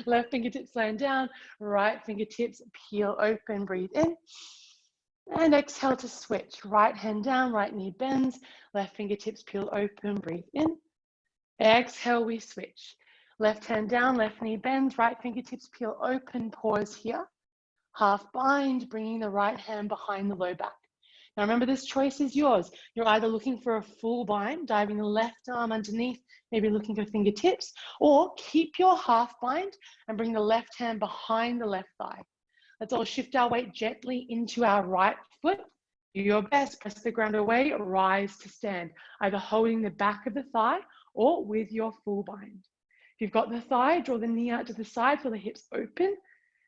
Left fingertips land down, right fingertips peel open, breathe in. And exhale to switch. Right hand down, right knee bends, left fingertips peel open, breathe in. Exhale, we switch. Left hand down, left knee bends, right fingertips peel open, pause here. Half bind, bringing the right hand behind the low back. Now remember, this choice is yours. You're either looking for a full bind, diving the left arm underneath, maybe looking for fingertips, or keep your half bind and bring the left hand behind the left thigh. Let's all shift our weight gently into our right foot. Do your best, press the ground away, rise to stand, either holding the back of the thigh or with your full bind. If you've got the thigh, draw the knee out to the side, feel the hips open.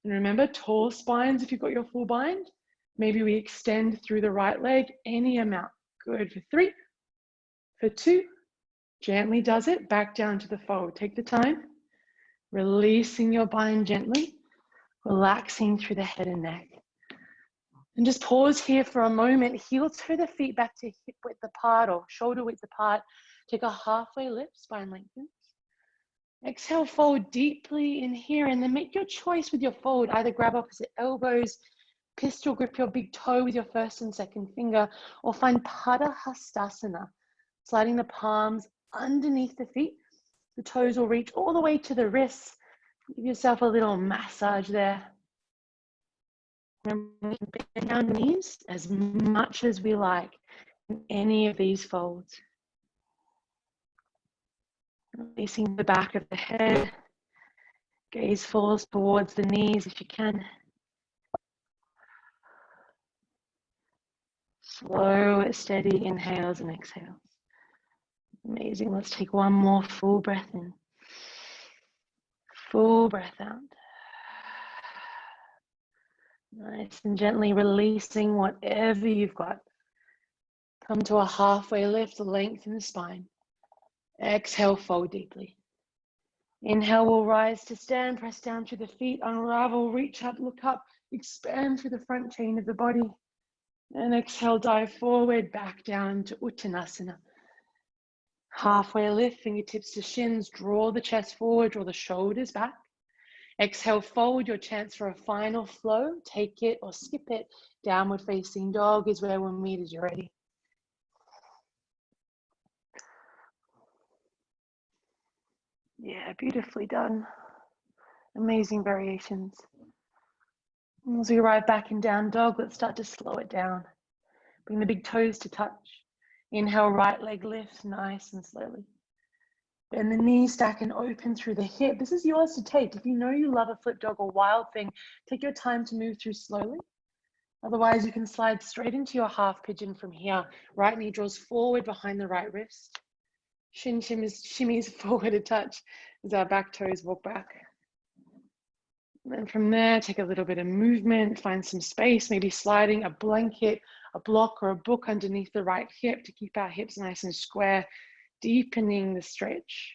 And remember, tall spines if you've got your full bind. Maybe we extend through the right leg, any amount. Good, for 3, for 2, gently does it, back down to the fold. Take the time, releasing your bind gently, relaxing through the head and neck. And just pause here for a moment, heel toe the feet back to hip width apart or shoulder width apart. Take a halfway lift, spine lengthens. Exhale, fold deeply in here, and then make your choice with your fold. Either grab opposite elbows, pistol grip your big toe with your first and second finger, or find Pada Hastasana, sliding the palms underneath the feet. The toes will reach all the way to the wrists. Give yourself a little massage there. Remember, we can bend our knees as much as we like in any of these folds. Releasing the back of the head. Gaze falls towards the knees if you can. Slow, steady inhales and exhales. Amazing. Let's take one more full breath in. Full breath out. Nice and gently releasing whatever you've got. Come to a halfway lift, lengthen the spine. Exhale, fold deeply. Inhale, we'll rise to stand, press down through the feet, unravel, reach up, look up, expand through the front chain of the body. And exhale, dive forward, back down to Uttanasana. Halfway lift, fingertips to shins, draw the chest forward, draw the shoulders back. Exhale, fold, your chance for a final flow. Take it or skip it. Downward facing dog is where we'll meet as you're ready. Yeah, beautifully done. Amazing variations. As we arrive back in down dog, let's start to slow it down. Bring the big toes to touch. Inhale, right leg lifts, nice and slowly. Bend the knees, stack and open through the hip. This is yours to take. If you know you love a flip dog or wild thing, take your time to move through slowly. Otherwise, you can slide straight into your half pigeon from here. Right knee draws forward behind the right wrist. Shin shimmies forward a touch as our back toes walk back. And then from there, take a little bit of movement, find some space, maybe sliding a blanket, a block or a book underneath the right hip to keep our hips nice and square, deepening the stretch.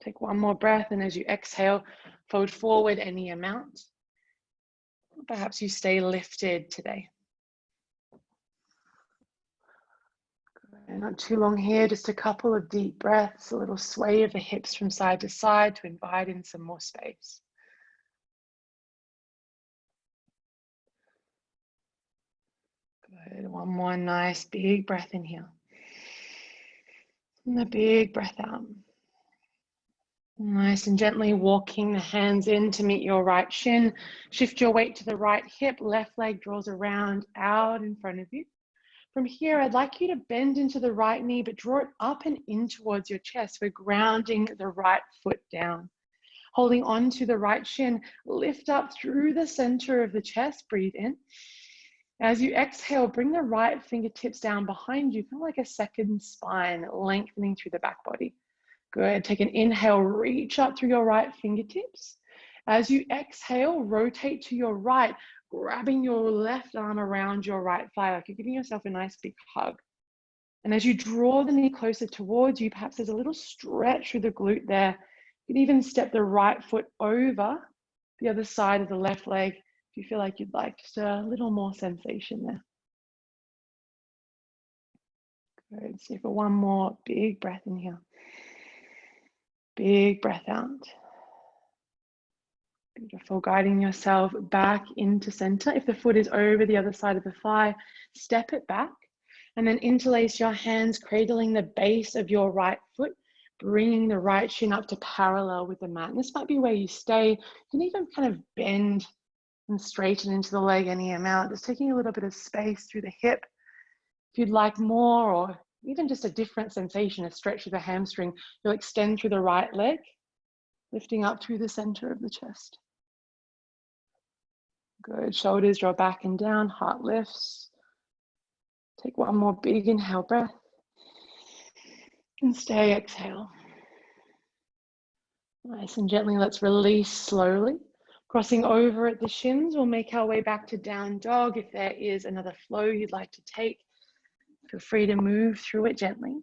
Take one more breath, and as you exhale, fold forward any amount. Perhaps you stay lifted today. Not too long here, just a couple of deep breaths, a little sway of the hips from side to side to invite in some more space. Good, one more nice big breath in here. And a big breath out. Nice and gently walking the hands in to meet your right shin. Shift your weight to the right hip, left leg draws around out in front of you. From here, I'd like you to bend into the right knee, but draw it up and in towards your chest. We're grounding the right foot down. Holding on to the right shin, lift up through the center of the chest, breathe in. As you exhale, bring the right fingertips down behind you, kind of like a second spine, lengthening through the back body. Good, take an inhale, reach up through your right fingertips. As you exhale, rotate to your right, grabbing your left arm around your right thigh, like you're giving yourself a nice big hug. And as you draw the knee closer towards you, perhaps there's a little stretch through the glute there. You can even step the right foot over the other side of the left leg if you feel like you'd like just a little more sensation there. Good. So for one more big breath in here. Big breath out. Beautiful. Guiding yourself back into center. If the foot is over the other side of the thigh, step it back and then interlace your hands, cradling the base of your right foot, bringing the right shin up to parallel with the mat. And this might be where you stay. You can even kind of bend and straighten into the leg any amount, just taking a little bit of space through the hip. If you'd like more, or even just a different sensation, a stretch of the hamstring, you'll extend through the right leg, lifting up through the center of the chest. Good. Shoulders draw back and down, heart lifts. Take one more big inhale breath. And stay, exhale. Nice and gently, let's release slowly. Crossing over at the shins, we'll make our way back to down dog. If there is another flow you'd like to take, feel free to move through it gently.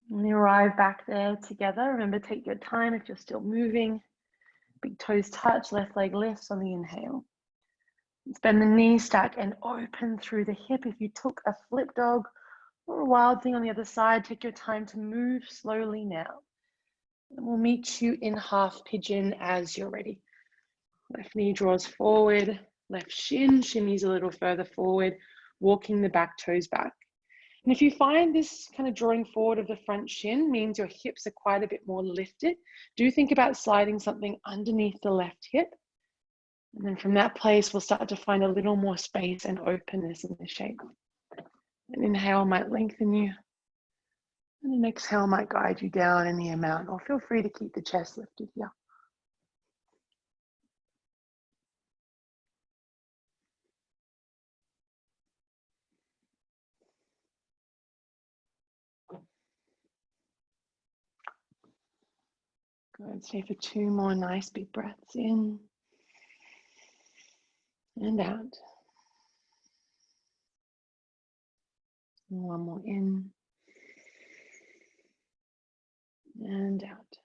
When you arrive back there together, remember, take your time if you're still moving. Big toes touch, left leg lifts on the inhale. Bend the knee, stack and open through the hip. If you took a flip dog or a wild thing on the other side, take your time to move slowly now. And we'll meet you in half pigeon as you're ready. Left knee draws forward, left shin shimmies a little further forward, walking the back toes back. And if you find this kind of drawing forward of the front shin means your hips are quite a bit more lifted, do think about sliding something underneath the left hip. And then from that place, we'll start to find a little more space and openness in the shape. An inhale might lengthen you, and an exhale might guide you down in the amount, or feel free to keep the chest lifted here. Good. Stay for two more nice big breaths in and out. And one more in and out.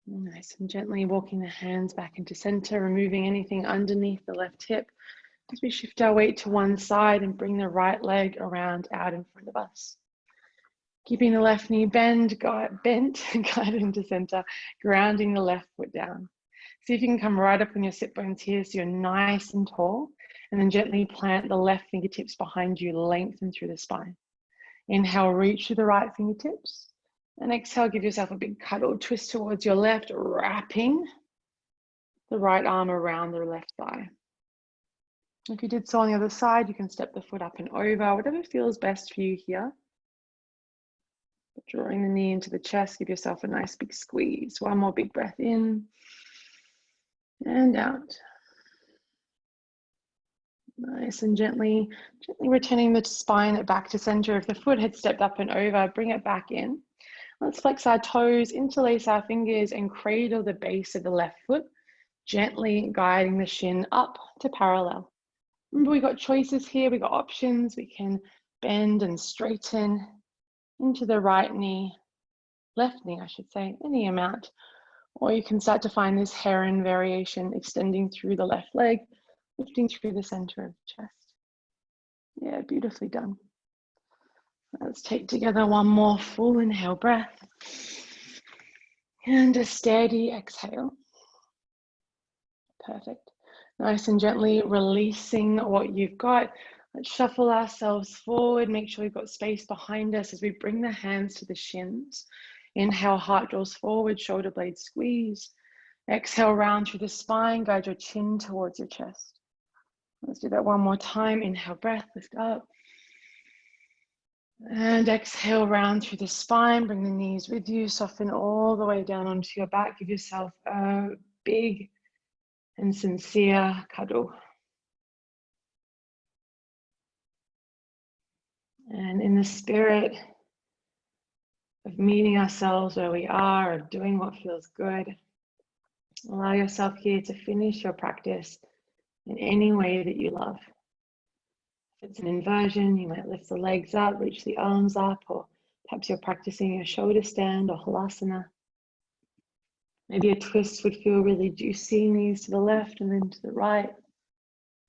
Nice and gently walking the hands back into center, removing anything underneath the left hip as we shift our weight to one side and bring the right leg around out in front of us. Keeping the left knee bent, guided into center, grounding the left foot down. See if you can come right up on your sit bones here so you're nice and tall, and then gently plant the left fingertips behind you, lengthen through the spine. Inhale, reach through the right fingertips, and exhale, give yourself a big cuddle, twist towards your left, wrapping the right arm around the left thigh. If you did so on the other side, you can step the foot up and over, whatever feels best for you here. Drawing the knee into the chest, give yourself a nice big squeeze. One more big breath in and out. Nice and gently returning the spine back to center. If the foot had stepped up and over, bring it back in. Let's flex our toes, interlace our fingers and cradle the base of the left foot, gently guiding the shin up to parallel. Remember, we got choices here, we got options. We can bend and straighten into the right knee, left knee, I should say, any amount. Or you can start to find this heron variation, extending through the left leg, lifting through the center of the chest. Yeah, beautifully done. Let's take together one more full inhale breath. And a steady exhale. Perfect. Nice and gently releasing what you've got. Let's shuffle ourselves forward. Make sure we've got space behind us as we bring the hands to the shins. Inhale, heart draws forward, shoulder blades squeeze. Exhale, round through the spine, guide your chin towards your chest. Let's do that one more time. Inhale, breath, lift up. And exhale, round through the spine, bring the knees with you, soften all the way down onto your back. Give yourself a big and sincere cuddle. And in the spirit of meeting ourselves where we are, of doing what feels good, allow yourself here to finish your practice in any way that you love. If it's an inversion, you might lift the legs up, reach the arms up, or perhaps you're practicing a shoulder stand or halasana. Maybe a twist would feel really juicy, knees to the left and then to the right.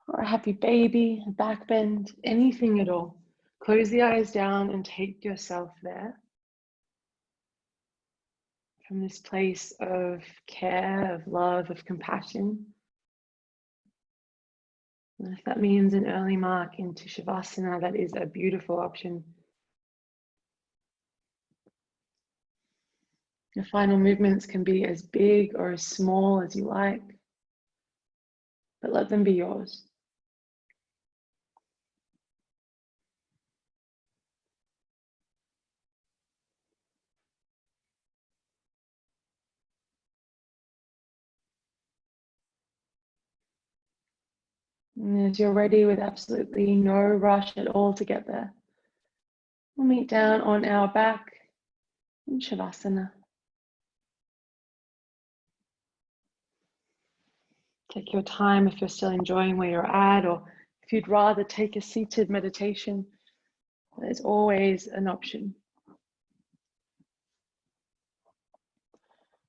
Or a happy baby, a back bend, anything at all. Close the eyes down and take yourself there. From this place of care, of love, of compassion. And if that means an early mark into Shavasana, that is a beautiful option. Your final movements can be as big or as small as you like, but let them be yours. And as you're ready, with absolutely no rush at all to get there, we'll meet down on our back in Shavasana. Take your time if you're still enjoying where you're at, or if you'd rather take a seated meditation, there's always an option.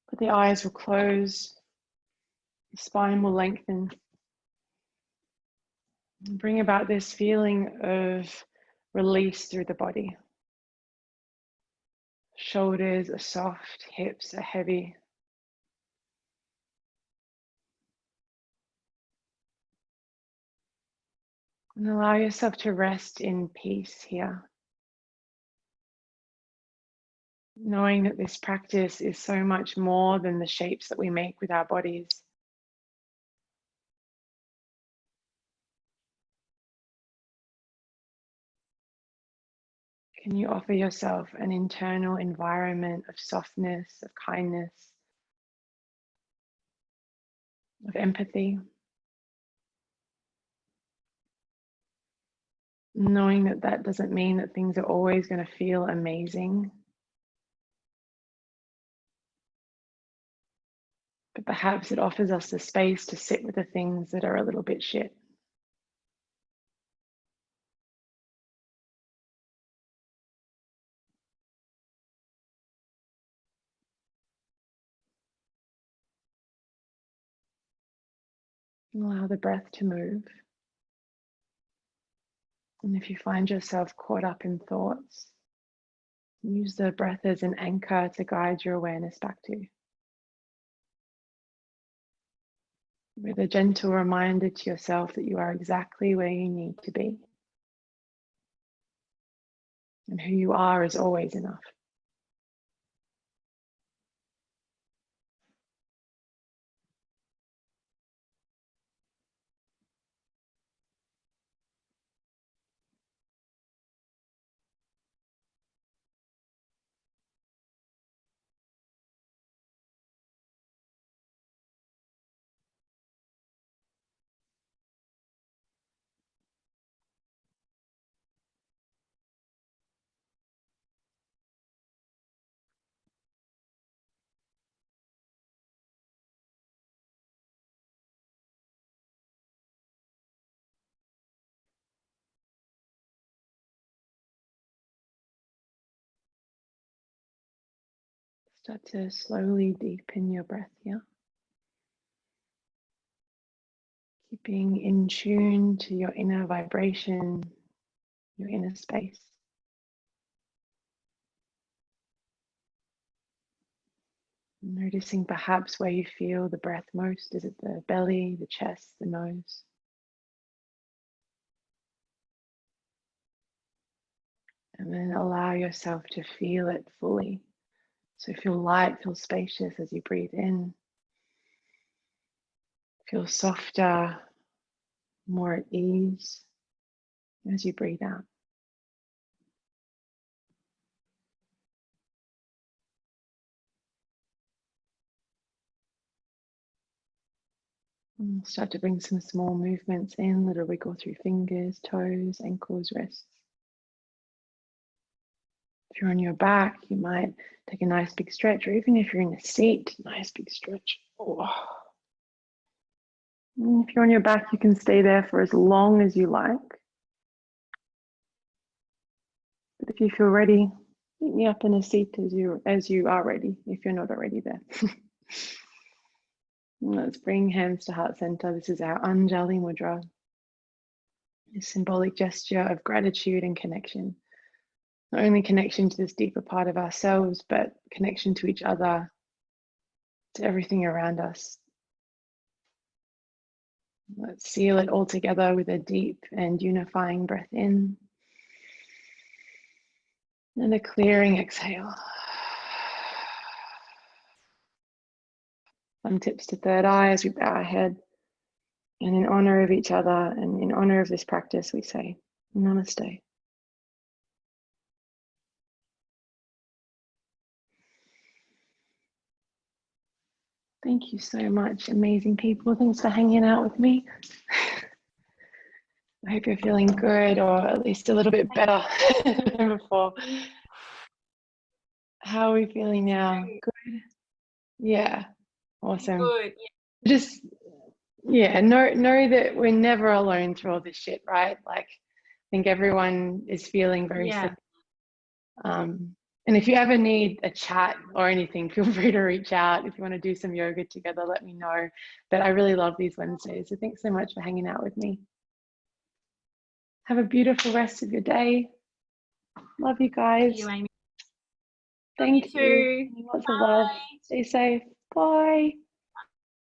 But the eyes will close, the spine will lengthen, and bring about this feeling of release through the body. Shoulders are soft, hips are heavy. And allow yourself to rest in peace here. Knowing that this practice is so much more than the shapes that we make with our bodies. Can you offer yourself an internal environment of softness, of kindness, of empathy? Knowing that that doesn't mean that things are always going to feel amazing. But perhaps it offers us the space to sit with the things that are a little bit shit. Allow the breath to move. And if you find yourself caught up in thoughts, use the breath as an anchor to guide your awareness back to. With a gentle reminder to yourself that you are exactly where you need to be. And who you are is always enough. Start to slowly deepen your breath here. Keeping in tune to your inner vibration, your inner space. Noticing perhaps where you feel the breath most. Is it the belly, the chest, the nose? And then allow yourself to feel it fully. So feel light, feel spacious as you breathe in. Feel softer, more at ease as you breathe out. And start to bring some small movements in, little wiggle through fingers, toes, ankles, wrists. If you're on your back, you might take a nice big stretch, or even if you're in a seat, nice big stretch. Oh. And if you're on your back, you can stay there for as long as you like. But if you feel ready, meet me up in a seat as you are ready, if you're not already there. Let's bring hands to heart center. This is our Anjali Mudra, a symbolic gesture of gratitude and connection. Not only connection to this deeper part of ourselves, but connection to each other, to everything around us. Let's seal it all together with a deep and unifying breath in and a clearing exhale. Thumb tips to third eye as we bow our head. And in honor of each other and in honor of this practice, we say Namaste. Thank you so much, amazing people. Thanks for hanging out with me. I hope you're feeling good, or at least a little bit better than before. How are we feeling now? Good? Yeah, awesome. Good. Just, yeah, know that we're never alone through all this shit, right? Like, I think everyone is feeling very sick. And if you ever need a chat or anything, feel free to reach out. If you want to do some yoga together, let me know. But I really love these Wednesdays. So thanks so much for hanging out with me. Have a beautiful rest of your day. Love you guys. Thank you, Amy. Thank you. Lots of love. Stay safe. Bye.